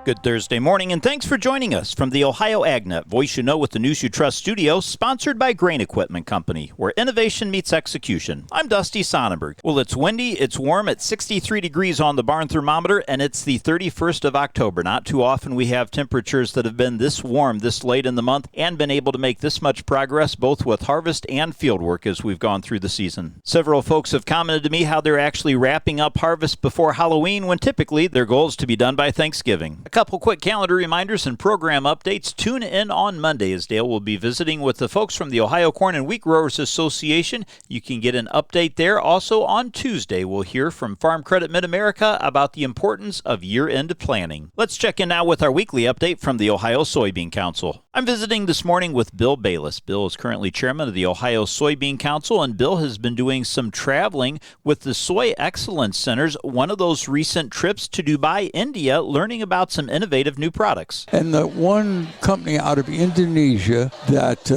Good Thursday morning, and thanks for joining us from the Ohio AgNet Voice You Know with the News You Trust studio, sponsored by Grain Equipment Company, where innovation meets execution. I'm Dusty Sonnenberg. Well, it's windy, it's warm at 63 degrees on the barn thermometer, and it's the 31st of October. Not too often we have temperatures that have been this warm this late in the month and been able to make this much progress both with harvest and field work as we've gone through the season. Several folks have commented to me how they're actually wrapping up harvest before Halloween when typically their goal is to be done by Thanksgiving. A couple quick calendar reminders and program updates. Tune in on Monday as Dale will be visiting with the folks from the Ohio Corn and Wheat Growers Association. You can get an update there. Also on Tuesday, we'll hear from Farm Credit Mid-America about the importance of year-end planning. Let's check in now with our weekly update from the Ohio Soybean Council. I'm visiting this morning with Bill Bayless. Bill is currently chairman of the Ohio Soybean Council, and Bill has been doing some traveling with the Soy Excellence Centers, one of those recent trips to Dubai, India, learning about some innovative new products. And the one company out of Indonesia that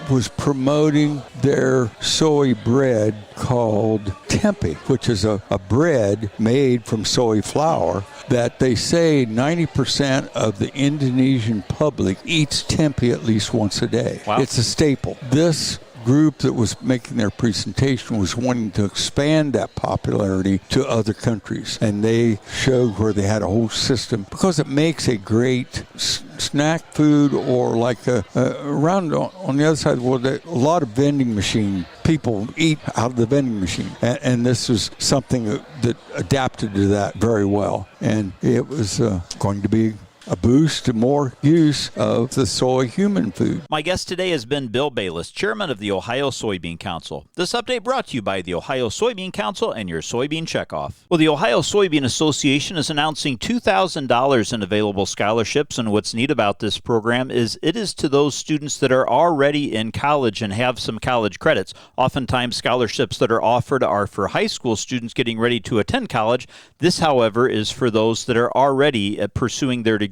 was promoting their soy bread called Tempe, which is a bread made from soy flour that they say 90% of the Indonesian public eats Tempe at least once a day. Wow. It's a staple. This group that was making their presentation was wanting to expand that popularity to other countries, and they showed where they had a whole system because it makes a great snack food, or like around on the other side of the world, a lot of vending machine people eat out of the vending machine, and this was something that adapted to that very well, and it was going to be a boost to more use of the soy human food. My guest today has been Bill Bayless, chairman of the Ohio Soybean Council. This update brought to you by the Ohio Soybean Council and your soybean checkoff. Well, the Ohio Soybean Association is announcing $2,000 in available scholarships, and what's neat about this program is it is to those students that are already in college and have some college credits. Oftentimes, scholarships that are offered are for high school students getting ready to attend college. This, however, is for those that are already pursuing their degree.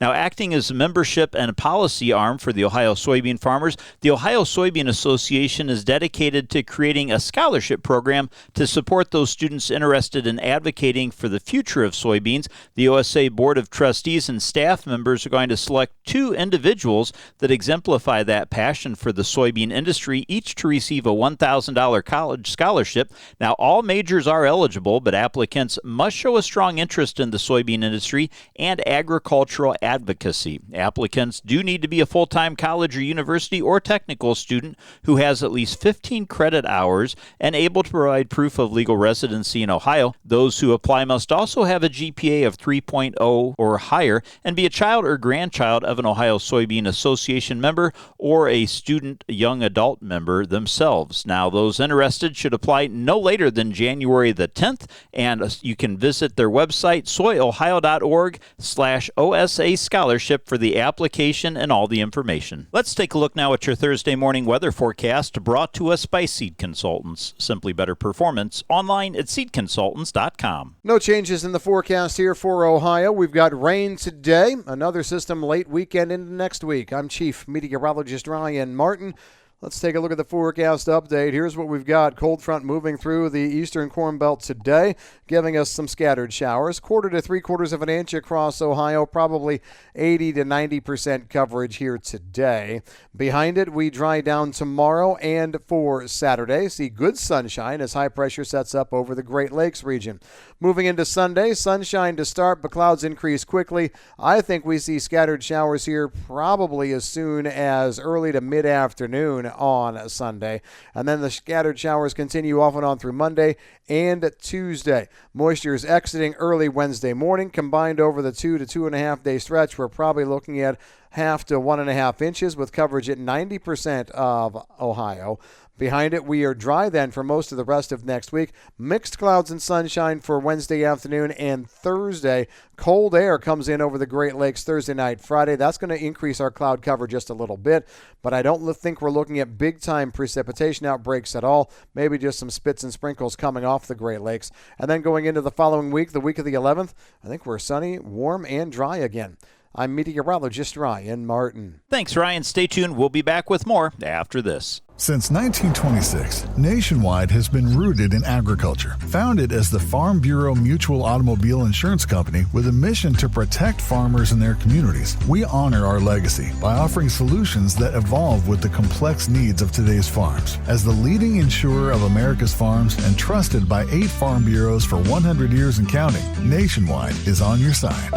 Now, acting as a membership and policy arm for the Ohio soybean farmers, the Ohio Soybean Association is dedicated to creating a scholarship program to support those students interested in advocating for the future of soybeans. The OSA Board of Trustees and staff members are going to select 2 individuals that exemplify that passion for the soybean industry, each to receive a $1,000 college scholarship. Now, all majors are eligible, but applicants must show a strong interest in the soybean industry and agricultural advocacy. Applicants do need to be a full-time college or university or technical student who has at least 15 credit hours and able to provide proof of legal residency in Ohio. Those who apply must also have a GPA of 3.0 or higher and be a child or grandchild of an Ohio Soybean Association member or a student young adult member themselves. Now, those interested should apply no later than January the 10th, and you can visit their website, soyohio.org/OSA scholarship for the application and all the information. Let's take a look now at your Thursday morning weather forecast brought to us by Seed Consultants. Simply better performance online at seedconsultants.com. No changes in the forecast here for Ohio. We've got rain today, another system late weekend into next week. I'm Chief Meteorologist Ryan Martin. Let's take a look at the forecast update. Here's what we've got. Cold front moving through the eastern Corn Belt today, giving us some scattered showers. 1/4 to 3/4 of an inch across Ohio, probably 80 to 90% coverage here today. Behind it, we dry down tomorrow and for Saturday. See good sunshine as high pressure sets up over the Great Lakes region. Moving into Sunday, sunshine to start, but clouds increase quickly. I think we see scattered showers here probably as soon as early to mid-afternoon on Sunday. And then the scattered showers continue off and on through Monday and Tuesday. Moisture is exiting early Wednesday morning. Combined over the 2 to 2.5 day stretch, we're probably looking at 1/2 to 1.5 inches with coverage at 90% of Ohio. Behind it, we are dry then for most of the rest of next week. Mixed clouds and sunshine for Wednesday afternoon and Thursday. Cold air comes in over the Great Lakes Thursday night, Friday. That's going to increase our cloud cover just a little bit, but I don't think we're looking at big-time precipitation outbreaks at all. Maybe just some spits and sprinkles coming off the Great Lakes. And then going into the following week, the week of the 11th, I think we're sunny, warm, and dry again. I'm meteorologist Ryan Martin. Thanks, Ryan. Stay tuned. We'll be back with more after this. Since 1926, Nationwide has been rooted in agriculture. Founded as the Farm Bureau Mutual Automobile Insurance Company with a mission to protect farmers and their communities, we honor our legacy by offering solutions that evolve with the complex needs of today's farms. As the leading insurer of America's farms and trusted by 8 farm bureaus for 100 years and counting, Nationwide is on your side.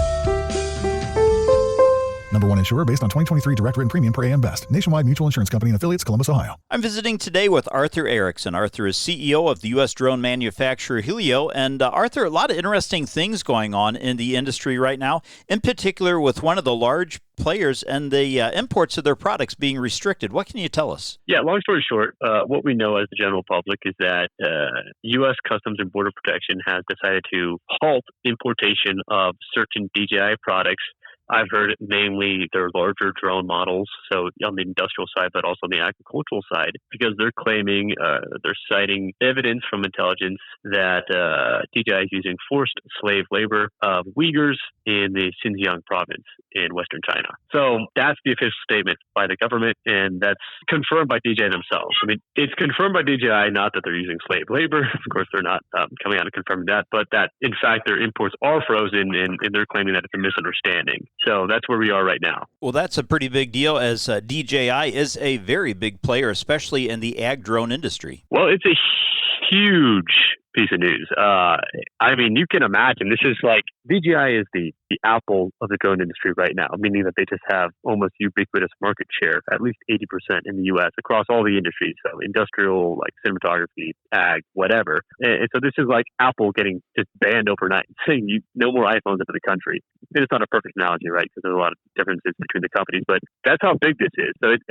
Number 1 insurer based on 2023 direct written premium per AM Best. Nationwide Mutual Insurance Company and affiliates, Columbus, Ohio. I'm visiting today with Arthur Erickson. Arthur is CEO of the U.S. drone manufacturer Helio. And Arthur, a lot of interesting things going on in the industry right now, in particular with one of the large players and the imports of their products being restricted. What can you tell us? Yeah, long story short, what we know as the general public is that U.S. Customs and Border Protection has decided to halt importation of certain DJI products. I've heard namely their larger drone models, so on the industrial side, but also on the agricultural side, because they're claiming, they're citing evidence from intelligence that DJI is using forced slave labor of Uyghurs in the Xinjiang province in Western China. So that's the official statement by the government, and that's confirmed by DJI themselves. I mean, it's confirmed by DJI, not that they're using slave labor. Of course, they're not coming out and confirming that, but that, in fact, their imports are frozen, and they're claiming that it's a misunderstanding. So that's where we are right now. Well, that's a pretty big deal, as DJI is a very big player, especially in the ag drone industry. Well, it's a huge piece of news. I mean, you can imagine this is like DJI is the Apple of the drone industry right now, meaning that they just have almost ubiquitous market share, at least 80% in the U.S. across all the industries, so industrial, like cinematography, ag, whatever. And so this is like Apple getting just banned overnight, saying no more iPhones into the country. It's not a perfect analogy, right? Because there's a lot of differences between the companies, but that's how big this is. So, it's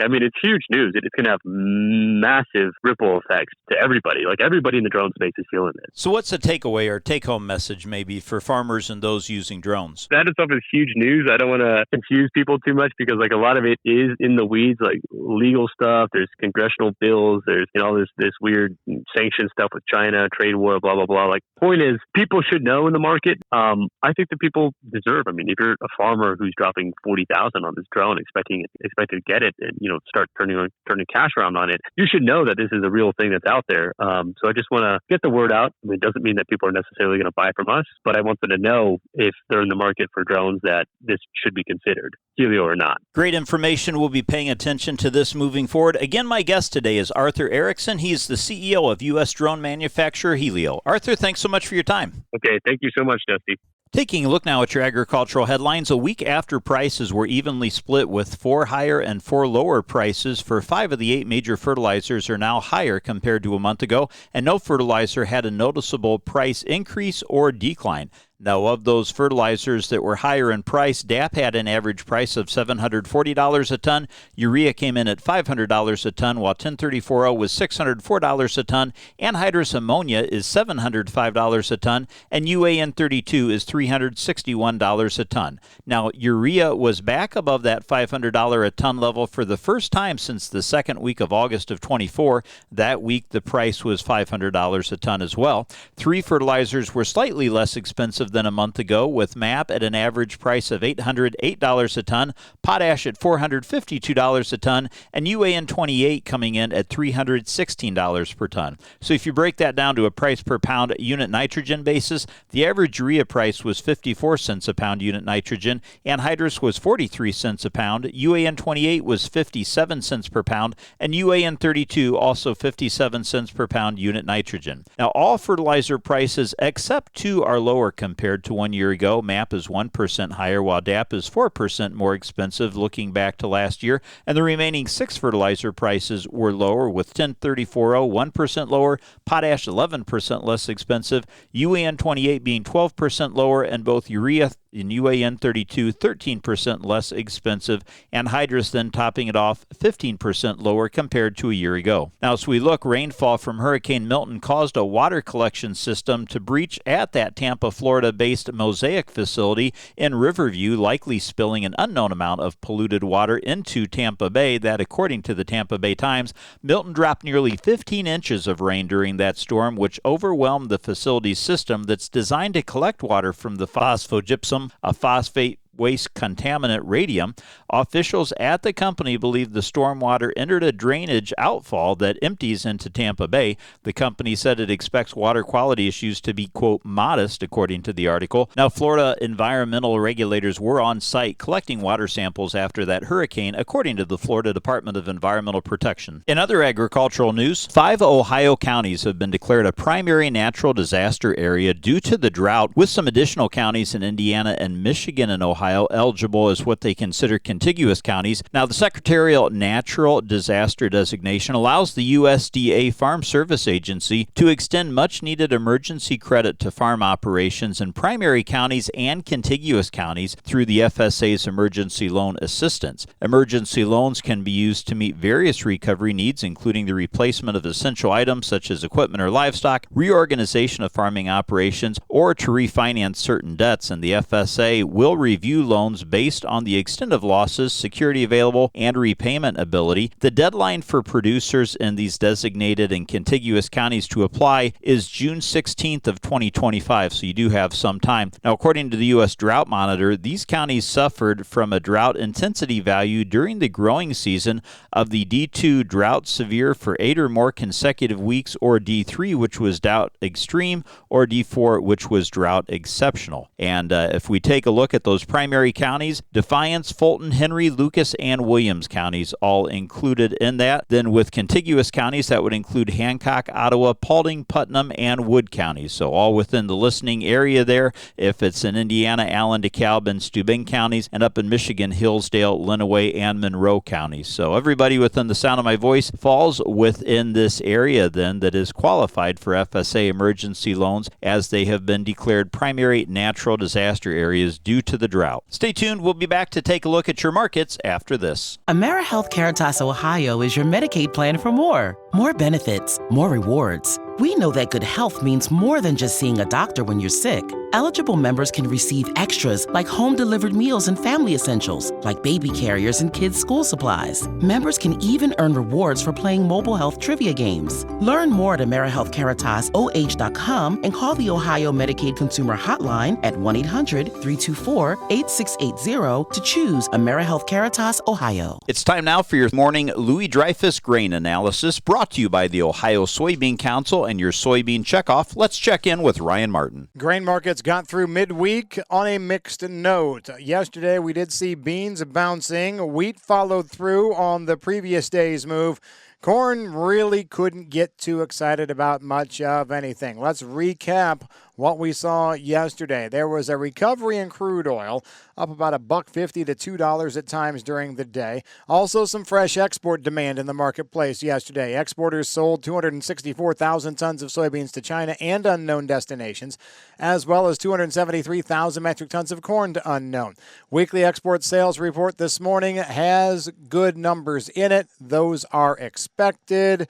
huge news. It's going to have massive ripple effects to everybody. Like everybody in the drone space is feeling it. So what's the takeaway or take-home message maybe for farmers and those using drones? That itself is huge news. I don't want to confuse people too much because like a lot of it is in the weeds, like legal stuff. There's congressional bills. There's all this weird sanction stuff with China, trade war, blah, blah, blah. Like point is people should know in the market. I think that people deserve. I mean, if you're a farmer who's dropping $40,000 on this drone, expecting to get it and start turning cash around on it, you should know that this is a real thing that's out there. So I just want to get the word out. I mean, it doesn't mean that people are necessarily going to buy from us, but I want them to know if they're in the market for drones that this should be considered, Helio or not. Great information. We'll be paying attention to this moving forward. Again, my guest today is Arthur Erickson. He's the CEO of U.S. drone manufacturer Helio. Arthur, thanks so much for your time. Okay, thank you so much, Dusty. Taking a look now at your agricultural headlines, a week after prices were evenly split with 4 higher and 4 lower prices for 5 of the 8 major fertilizers are now higher compared to a month ago, and no fertilizer had a noticeable price increase or decline. Now, of those fertilizers that were higher in price, DAP had an average price of $740 a ton. Urea came in at $500 a ton, while 1034O was $604 a ton. Anhydrous ammonia is $705 a ton, and UAN32 is $361 a ton. Now, urea was back above that $500 a ton level for the first time since the second week of August of 24. That week, the price was $500 a ton as well. 3 fertilizers were slightly less expensive than a month ago, with MAP at an average price of $808 a ton, potash at $452 a ton, and UAN28 coming in at $316 per ton. So if you break that down to a price per pound unit nitrogen basis, the average urea price was 54 cents a pound unit nitrogen, anhydrous was 43 cents a pound, UAN28 was 57 cents per pound, and UAN32 also 57 cents per pound unit nitrogen. Now, all fertilizer prices except 2 are lower compared to 1 year ago. MAP is 1% higher, while DAP is 4% more expensive looking back to last year, and the remaining 6 fertilizer prices were lower, with 1034O 1% lower, potash 11% less expensive, UAN28 being 12% lower, and both urea and UAN32 13% less expensive, and anhydrous then topping it off 15% lower compared to a year ago. Now, as we look, rainfall from Hurricane Milton caused a water collection system to breach at that Tampa, Florida-based Mosaic facility in Riverview, likely spilling an unknown amount of polluted water into Tampa Bay. That, according to the Tampa Bay Times, Milton dropped nearly 15 inches of rain during that storm, which overwhelmed the facility's system that's designed to collect water from the phosphogypsum, a phosphate waste contaminant radium, officials at the company believe the stormwater entered a drainage outfall that empties into Tampa Bay. The company said it expects water quality issues to be, quote, modest, according to the article. Now, Florida environmental regulators were on site collecting water samples after that hurricane, according to the Florida Department of Environmental Protection. In other agricultural news, 5 Ohio counties have been declared a primary natural disaster area due to the drought, with some additional counties in Indiana and Michigan and Ohio eligible as what they consider contiguous counties. Now, the secretarial natural disaster designation allows the USDA Farm Service Agency to extend much-needed emergency credit to farm operations in primary counties and contiguous counties through the FSA's Emergency Loan Assistance. Emergency loans can be used to meet various recovery needs, including the replacement of essential items such as equipment or livestock, reorganization of farming operations, or to refinance certain debts, and the FSA will review loans based on the extent of losses, security available, and repayment ability. The deadline for producers in these designated and contiguous counties to apply is June 16th of 2025, so you do have some time. Now, according to the U.S. Drought Monitor, these counties suffered from a drought intensity value during the growing season of the D2 drought severe for 8 or more consecutive weeks, or D3, which was drought extreme, or D4, which was drought exceptional. And if we take a look at those primary counties, Defiance, Fulton, Henry, Lucas, and Williams counties all included in that. Then with contiguous counties, that would include Hancock, Ottawa, Paulding, Putnam, and Wood counties. So all within the listening area there. If it's in Indiana, Allen, DeKalb, and Steuben counties, and up in Michigan, Hillsdale, Lenawee, and Monroe counties. So everybody within the sound of my voice falls within this area then that is qualified for FSA emergency loans, as they have been declared primary natural disaster areas due to the drought. Stay tuned. We'll be back to take a look at your markets after this. AmeriHealth Caritas Ohio is your Medicaid plan for more. More benefits, more rewards. We know that good health means more than just seeing a doctor when you're sick. Eligible members can receive extras like home-delivered meals and family essentials, like baby carriers and kids' school supplies. Members can even earn rewards for playing mobile health trivia games. Learn more at AmeriHealthCaritasOH.com and call the Ohio Medicaid Consumer Hotline at 1-800-324-8680 to choose AmeriHealth Caritas Ohio. It's time now for your morning Louis Dreyfus grain analysis, brought to you by the Ohio Soybean Council and your soybean checkoff. Let's check in with Ryan Martin. Grain markets got through midweek on a mixed note. Yesterday, we did see beans bouncing. Wheat followed through on the previous day's move. Corn really couldn't get too excited about much of anything. Let's recap what we saw yesterday. There was a recovery in crude oil, up about $1.50 to $2 at times during the day. Also some fresh export demand in the marketplace yesterday. Exporters sold 264,000 tons of soybeans to China and unknown destinations, as well as 273,000 metric tons of corn to unknown. Weekly export sales report this morning has good numbers in it. Those are expected.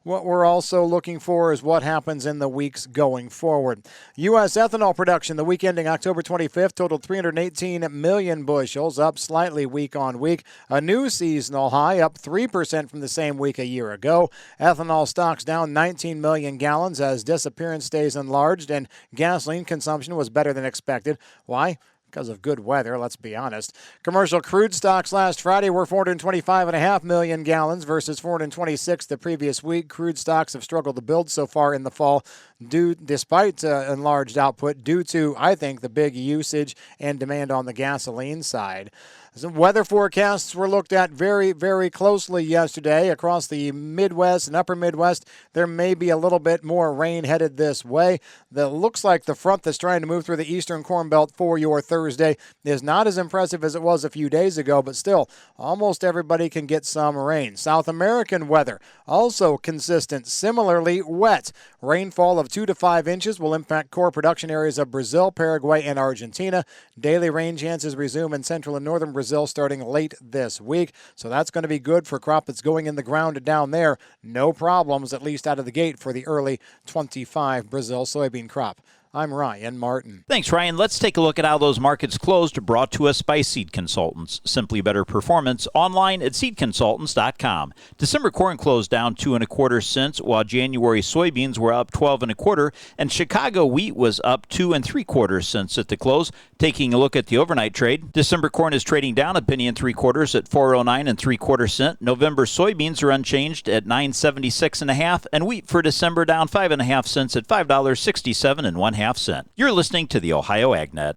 What we're also looking for is what happens in the weeks going forward. U.S. ethanol production the week ending October 25th totaled 318 million bushels, up slightly week on week. A new seasonal high, up 3% from the same week a year ago. Ethanol stocks down 19 million gallons as disappearance stays enlarged, and gasoline consumption was better than expected. Why? Because of good weather, let's be honest. Commercial crude stocks last Friday were 425.5 million gallons versus 426 the previous week. Crude stocks have struggled to build so far in the fall despite enlarged output due to, I think, the big usage and demand on the gasoline side. Some weather forecasts were looked at very, very closely yesterday across the Midwest and upper Midwest. There may be a little bit more rain headed this way. That looks like the front that's trying to move through the eastern Corn Belt for your Thursday is not as impressive as it was a few days ago, but still, almost everybody can get some rain. South American weather also consistent, similarly wet. Rainfall of 2 to 5 inches will impact core production areas of Brazil, Paraguay, and Argentina. Daily rain chances resume in central and northern Brazil starting late this week. So that's going to be good for crop that's going in the ground down there. No problems, at least out of the gate, for the early 25 Brazil soybean crop. I'm Ryan Martin. Thanks, Ryan. Let's take a look at how those markets closed, brought to us by Seed Consultants. Simply better performance online at seedconsultants.com. December corn closed down 2 1/4 cents, while January soybeans were up 12 1/4, and Chicago wheat was up 2 3/4 cents at the close. Taking a look at the overnight trade, December corn is trading down 1 3/4 at 409 3/4 cents. November soybeans are unchanged at 976 1/2, and wheat for December down 5 1/2 cents at $5.67 1/2 cents. You're listening to the Ohio AgNet.